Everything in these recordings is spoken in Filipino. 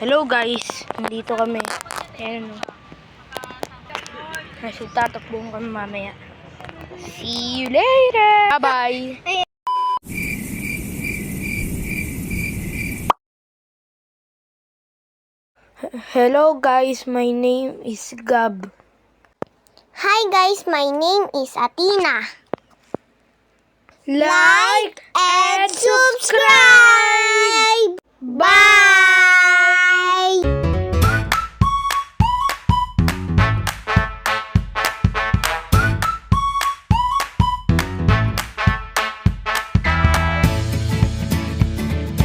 Hello guys, nandito kami. Ayan o. So tatakbuhan kami mamaya. See you later! Bye-bye! Hello guys, my name is Gab. Hi guys, my name is Athena. Like and subscribe! Bye!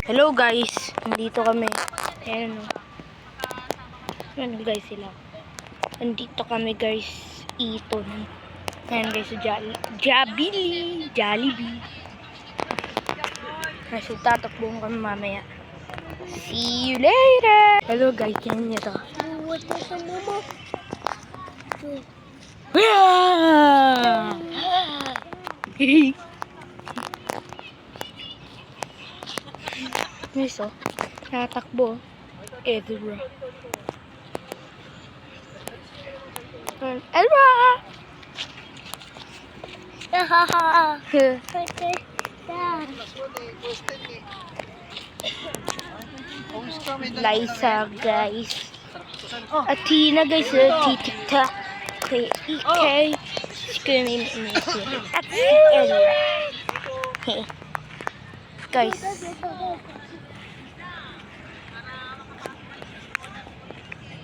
Hello guys, nandito kami. Ayan o. Ano guys sila? Nandito kami guys. Ito na. Ayan guys, Jollibee. So tatakbuhan kami mamaya. See you later! Hello guys, yan niya to. Guys, oh. Tatakbo. Edra. Liza guys. Athena guys, TikTok. Okay. Screaming at Edra. Hey. Guys.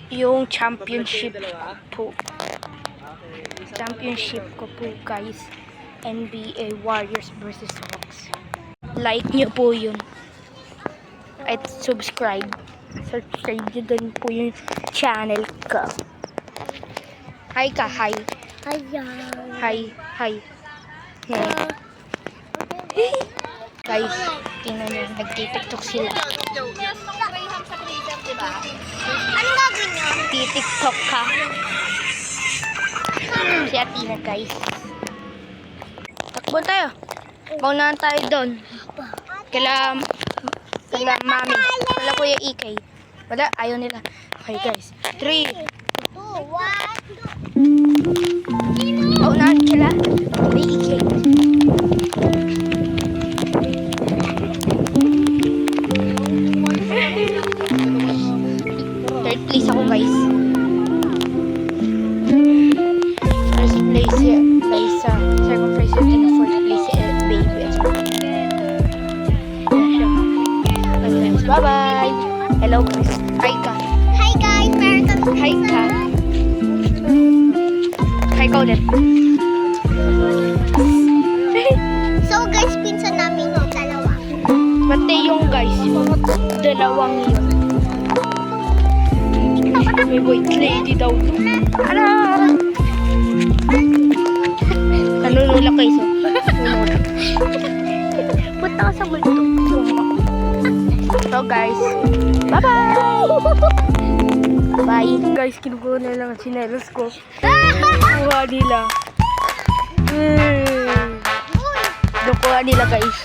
Yung championship po. Championship ko po guys. NBA Warriors versus Hawks. Like nyo po yun. At subscribe. Subscribe nyo din po yung channel ko. Hi ka, hi. Hi. Hey. Guys, tingnan nyo. Nagtitiktok sila. Ano gagawin nyo? TikTok ka. Si Athena guys. Takbo tayo. Maunahan tayo doon. Kala mami. Kala Kuya Ikay. Wala, ayaw nila. Okay guys. 3. 2, 1. Maunahan sila. Kuya Ikay. Third place ako guys. First place Liza. Second place yun. And fourth place Baby. Bye bye. Hello guys. Hi ka. Hi guys, meron kami Hi ka. Hi ka ulit. So guys, pinsan namin yung dalawa. Pati yung guys. Dalawang yun. May white lady daw. Ala! Nanunulak kayo. Nanunulak. Punta ka sa multo. So guys, bye-bye! Bye! Guys, kinukuha na lang ang sinelas ko. Kuha nila. Nakuha nila guys.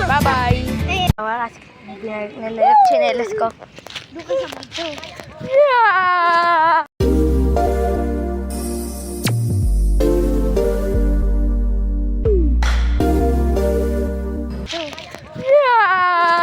Bye-bye! Tawa kasi nalilap sinelas ko. Doon ka sa multo. Yeah! Yeah!